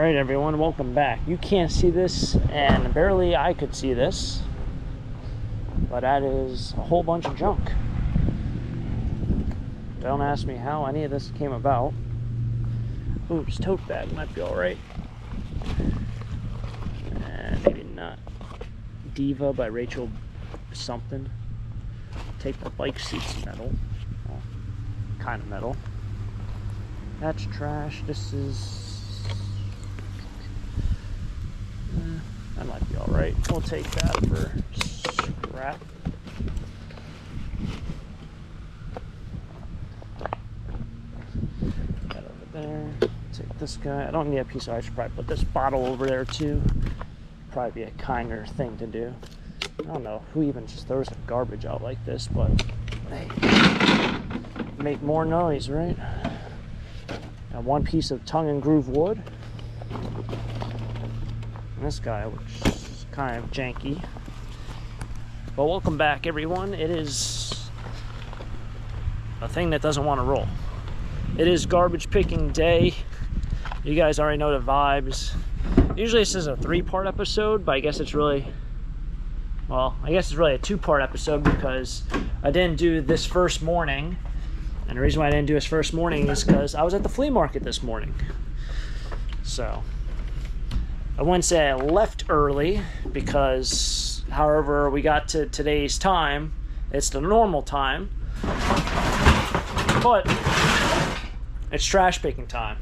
Alright everyone, welcome back. You can't see this, and barely I could see this, but that is a whole bunch of junk. Don't ask me how any of this came about. Ooh, this tote bag might be alright. Maybe not. Diva by Rachel something. Take the bike seats metal. Well, kind of metal. That's trash. This is... that might be alright. We'll take that for scrap. That over there. Take this guy. I don't need a piece of... I should probably put this bottle over there too. Probably be a kinder thing to do. I don't know who even just throws the garbage out like this, but hey, make more noise, right? Got one piece of tongue and groove wood. And this guy, which is kind of janky. But welcome back, everyone. It is a thing that doesn't want to roll. It is garbage picking day. You guys already know the vibes. Usually this is a 3-part episode, but I guess it's really, well, I guess it's really a 2-part episode because I didn't do this first morning. And the reason why I didn't do this first morning is because I was at the flea market this morning. So, I wouldn't say I left early because, however, we got to today's time, it's the normal time. But, it's trash picking time.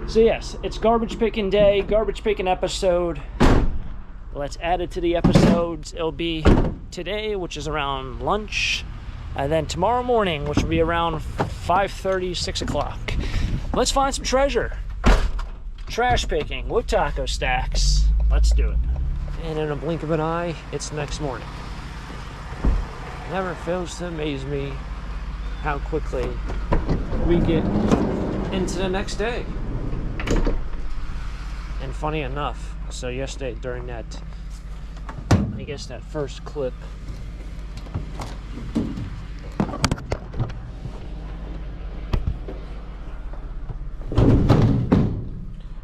So yes, it's garbage picking day, garbage picking episode. Let's add it to the episodes. It'll be today, which is around lunch, and then tomorrow morning, which will be around 5:30, 6 o'clock. Let's find some treasure. Trash picking with taco stacks. Let's do it. And in a blink of an eye, it's next morning. Never fails to amaze me how quickly we get into the next day. And funny enough, so yesterday during that, I guess that first clip,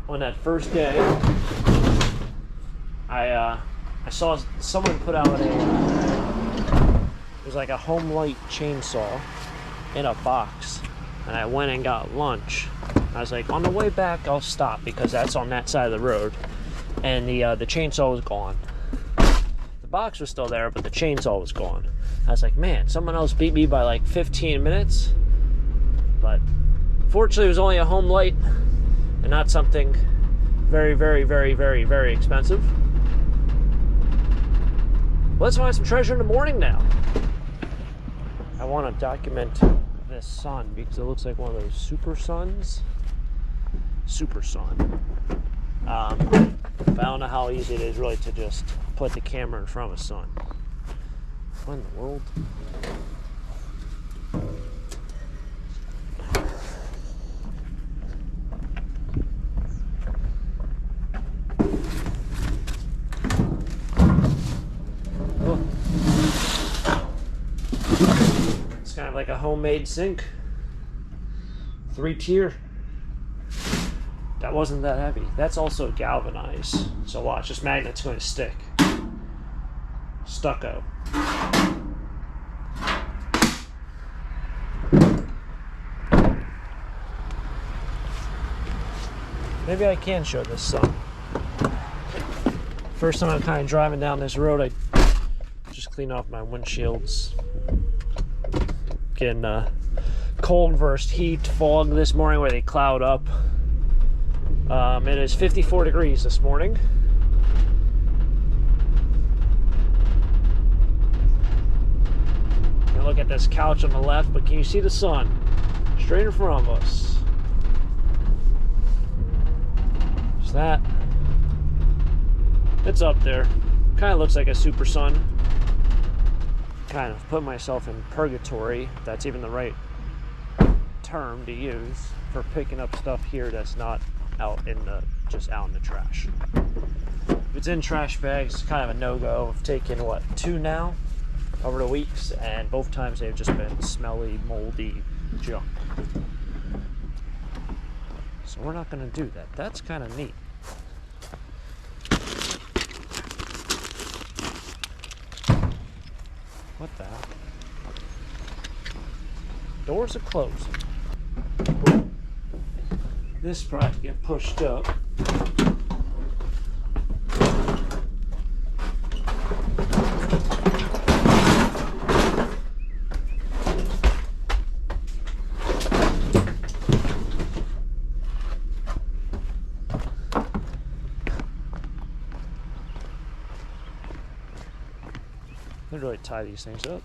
on that first day, I saw someone put out it was like a home light chainsaw in a box, and I went and got lunch. I was like, on the way back, I'll stop because that's on that side of the road. And the chainsaw was gone. The box was still there, but the chainsaw was gone. I was like, man, someone else beat me by like 15 minutes. But fortunately, it was only a home light and not something very, very, very, very, very expensive. Let's find some treasure in the morning now. I want to document this sun because it looks like one of those super suns. Super sun. But I don't know how easy it is really to just put the camera in front of a sun. What in the world? Oh. It's kind of like a homemade sink. 3-tier. That wasn't that heavy. That's also galvanized. So watch, this magnet's going to stick. Stucco. Maybe I can show this sun. First time I'm kind of driving down this road, I just clean off my windshields. Getting cold versus heat, fog this morning where they cloud up. It is 54 degrees this morning. You can look at this couch on the left, but can you see the sun? Straight in front of us. There's that. It's up there. Kind of looks like a super sun. Kind of put myself in purgatory, if that's even the right term to use, for picking up stuff here that's not just out in the trash. If it's in trash bags, it's kind of a no-go. I've taken, what, 2 now over the weeks, and both times they've just been smelly, moldy junk. So we're not going to do that. That's kind of neat. What the hell? Doors are closed. This probably get pushed up. They really tie these things up.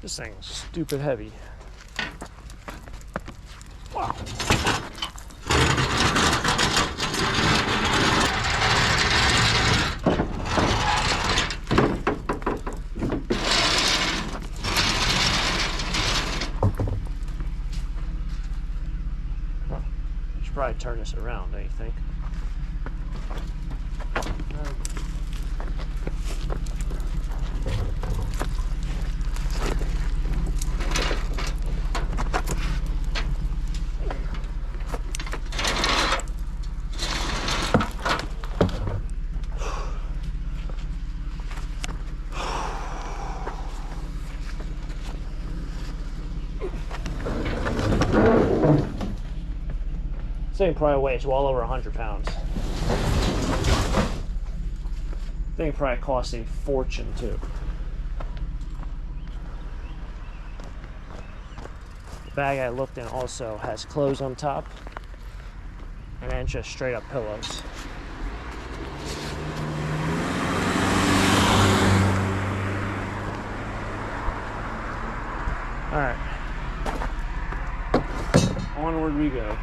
This thing's stupid heavy. Wow. Probably turn this around, don't you think? This thing probably weighs well over 100 pounds. This thing probably costs a fortune too. The bag I looked in also has clothes on top, and then just straight up pillows. Alright. Onward we go.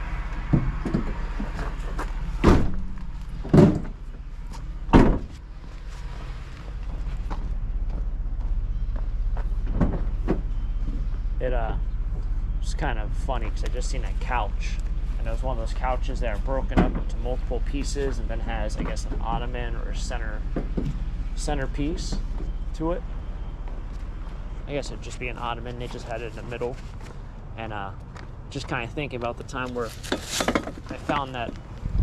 It's kind of funny because I just seen a couch, and it was one of those couches that are broken up into multiple pieces and then has, I guess, an ottoman or a centerpiece to it. I guess it'd just be an ottoman. They just had it in the middle, and just kind of thinking about the time where I found that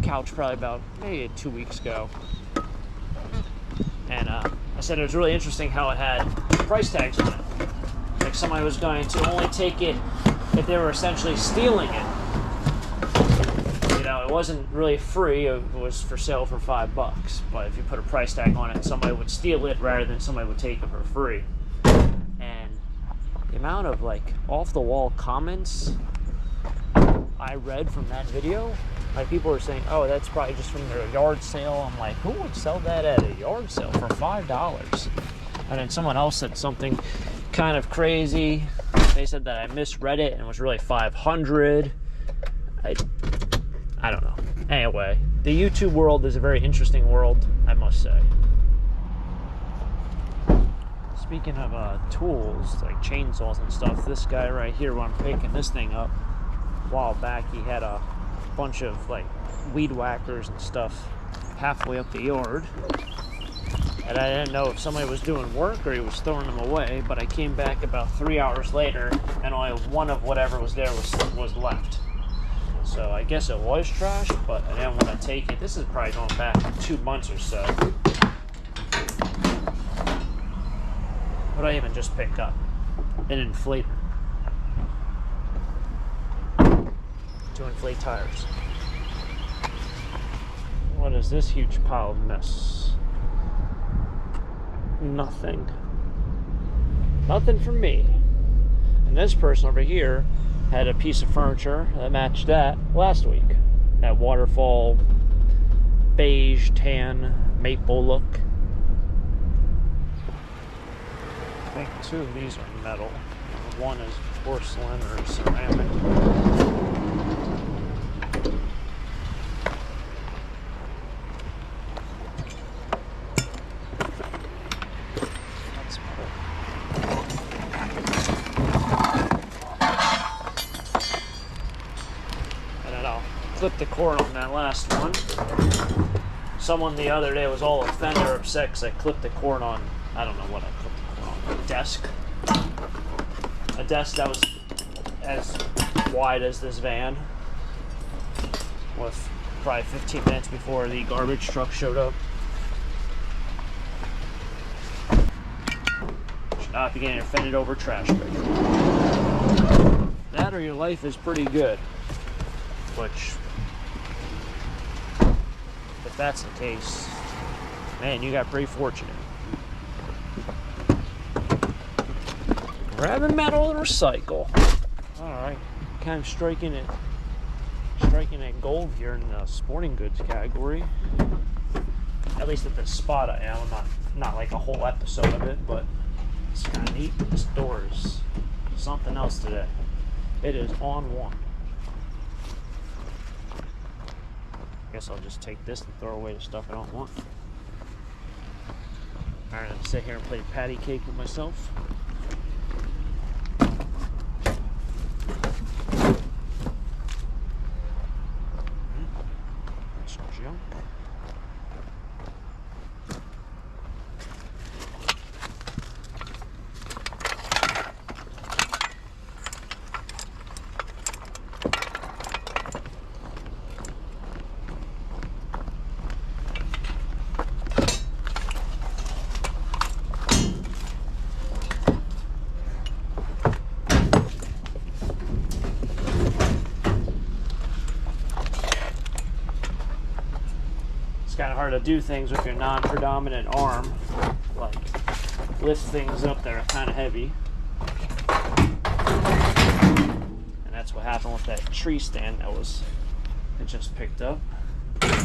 couch probably about maybe 2 weeks ago, and I said it was really interesting how it had price tags on it. Like somebody was going to only take it if they were essentially stealing it. You know, it wasn't really free, it was for sale for $5. But if you put a price tag on it, somebody would steal it rather than somebody would take it for free. And the amount of like off-the-wall comments I read from that video, like people were saying, oh, that's probably just from their yard sale. I'm like, who would sell that at a yard sale for $5? And then someone else said something kind of crazy. They said that I misread it and it was really 500. I don't know. Anyway, the YouTube world is a very interesting world, I must say. Speaking of tools, like chainsaws and stuff, this guy right here, when I'm picking this thing up, a while back, he had a bunch of like weed whackers and stuff halfway up the yard. And I didn't know if somebody was doing work or he was throwing them away, but I came back about 3 hours later and only one of whatever was there was left. So I guess it was trash, but I didn't want to take it. This is probably going back 2 months or so. What did I even just pick up? An inflator. To inflate tires. What is this huge pile of mess? Nothing. Nothing for me. And this person over here had a piece of furniture that matched that last week. That waterfall beige tan maple look. I think 2 of these are metal. One is porcelain or ceramic. And I'll clip the cord on that last one. Someone the other day was all offended or upset because I clipped the cord on, I don't know what I clipped the cord on, a desk. A desk that was as wide as this van, with probably 15 minutes before the garbage truck showed up. Should not be getting offended over trash picking. That or your life is pretty good, which, if that's the case, man, you got pretty fortunate. Grabbing metal and recycle. Alright, kind of striking at gold here in the sporting goods category. At least at this spot I am. Not like a whole episode of it, but it's kind of neat. This door is something else today. It is on one. Guess I'll just take this and throw away the stuff I don't want. Alright, I'll sit here and play patty cake with myself. Kind of hard to do things with your non-predominant arm, like lift things up that are kind of heavy. And that's what happened with that tree stand that it just picked up. Alright,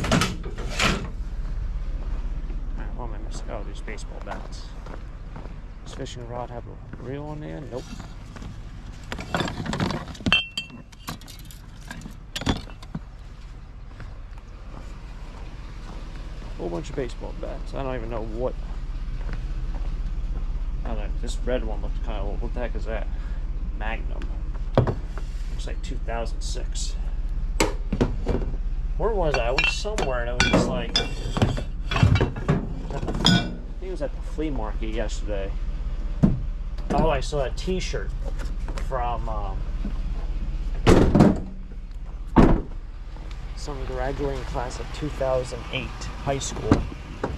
what am I missing? Oh, these baseball bats. Does fishing rod have a reel on there? Nope. Whole bunch of baseball bats. I don't even know what. I don't know. This red one looks kind of old. What the heck is that? Magnum. Looks like 2006. Where was I? I was somewhere and it was just like. I think it was at the flea market yesterday. Oh, I saw a T-shirt from some graduating class of 2008 high school,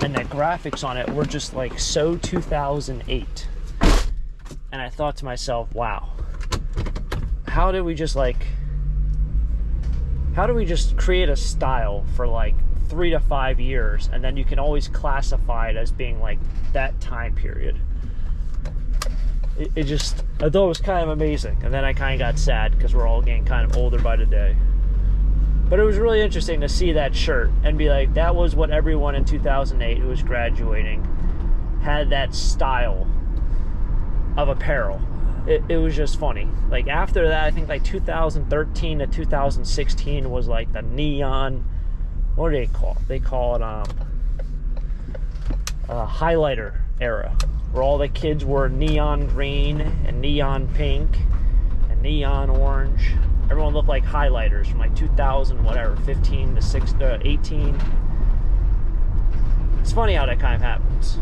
and the graphics on it were just like so 2008, and I thought to myself, wow, how do we just create a style for like 3 to 5 years, and then you can always classify it as being like that time period. It just, I thought it was kind of amazing, and then I kind of got sad because we're all getting kind of older by the day. But it was really interesting to see that shirt and be like, that was what everyone in 2008 who was graduating had, that style of apparel. It was just funny. Like after that, I think like 2013 to 2016 was like the neon, what do they call it? They call it highlighter era, where all the kids wore neon green and neon pink and neon orange. Everyone looked like highlighters from like 2000, whatever, 15 to 18. It's funny how that kind of happens.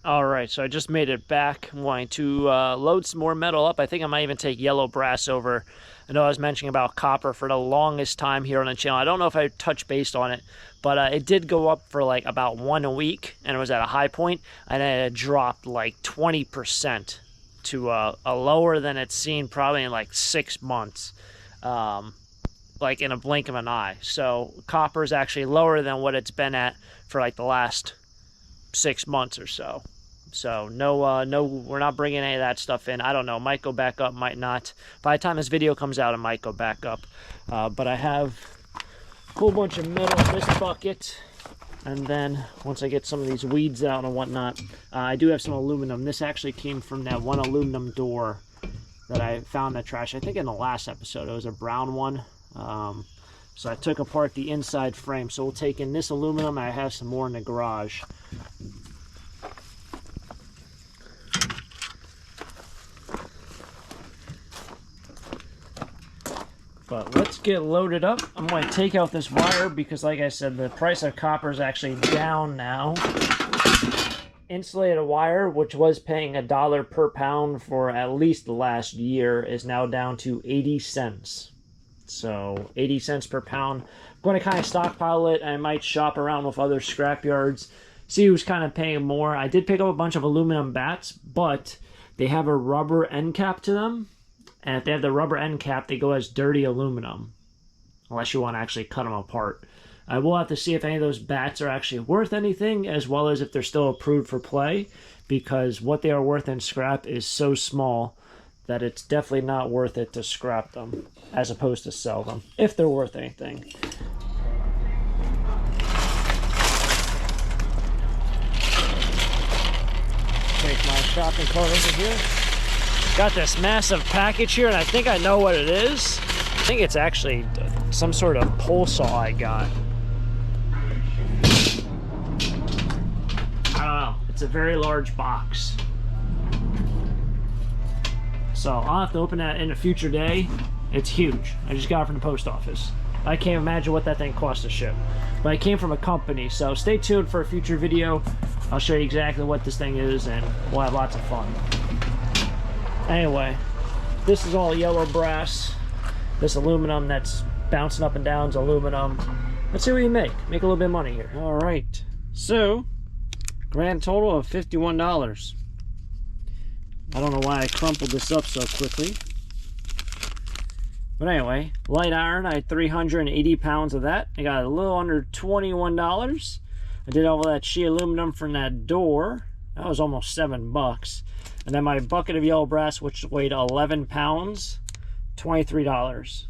All right, so I just made it back. I'm going to load some more metal up. I think I might even take yellow brass over. I know I was mentioning about copper for the longest time here on the channel. I don't know if I touched base on it, but it did go up for like about 1 a week, and it was at a high point, and then it dropped like 20%. To a lower than it's seen probably in like 6 months, like in a blink of an eye. So copper is actually lower than what it's been at for like the last 6 months or so. So no, we're not bringing any of that stuff in. I don't know, might go back up, might not. By the time this video comes out, it might go back up. But I have a whole bunch of metal in this bucket. And then once I get some of these weeds out and whatnot, I do have some aluminum. This actually came from that one aluminum door that I found in the trash. I think in the last episode, it was a brown one. So I took apart the inside frame. So we'll take in this aluminum. I have some more in the garage. But let's get loaded up. I'm going to take out this wire because, like I said, the price of copper is actually down now. Insulated wire, which was paying $1 per pound for at least the last year, is now down to 80 cents. So 80 cents per pound. I'm going to kind of stockpile it. I might shop around with other scrap yards, see who's kind of paying more. I did pick up a bunch of aluminum bats, but they have a rubber end cap to them. And if they have the rubber end cap, they go as dirty aluminum, unless you want to actually cut them apart. I will have to see if any of those bats are actually worth anything, as well as if they're still approved for play, because what they are worth in scrap is so small that it's definitely not worth it to scrap them, as opposed to sell them, if they're worth anything. Take my shopping cart over here. Got this massive package here, and I think I know what it is. I think it's actually some sort of pole saw I got. I don't know. It's a very large box. So I'll have to open that in a future day. It's huge. I just got it from the post office. I can't imagine what that thing cost to ship. But it came from a company, so stay tuned for a future video. I'll show you exactly what this thing is, and we'll have lots of fun. Anyway, this is all yellow brass. This aluminum that's bouncing up and down is aluminum. Let's see what you make. Make a little bit of money here. All right. So, grand total of $51. I don't know why I crumpled this up so quickly. But anyway, light iron, I had 380 pounds of that. I got a little under $21. I did all that sheet aluminum from that door. That was almost $7. And then my bucket of yellow brass, which weighed 11 pounds, $23.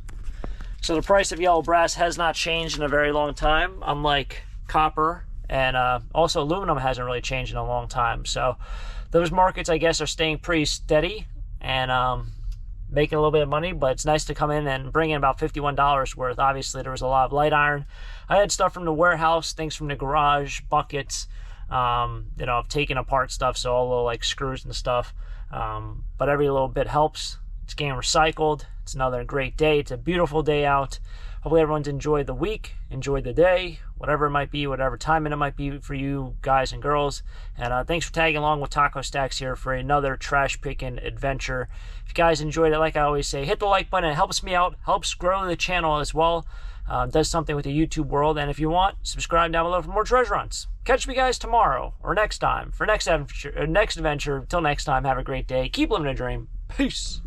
So the price of yellow brass has not changed in a very long time, unlike copper. And also aluminum hasn't really changed in a long time. So those markets, I guess, are staying pretty steady and making a little bit of money. But it's nice to come in and bring in about $51 worth. Obviously, there was a lot of light iron. I had stuff from the warehouse, things from the garage, buckets. You know, I've taken apart stuff, so all the little like screws and stuff. But every little bit helps. It's getting recycled. It's another great day. It's a beautiful day out. Hopefully everyone's enjoyed the week, enjoyed the day, whatever it might be, whatever timing it might be for you guys and girls. And thanks for tagging along with Taco Stacks here for another trash picking adventure. If you guys enjoyed it, like I always say, hit the like button. It helps me out, helps grow the channel as well. Does something with the YouTube world. And if you want, subscribe down below for more treasure hunts. Catch me guys tomorrow or next time for next adventure. Till next time, have a great day. Keep living a dream. Peace.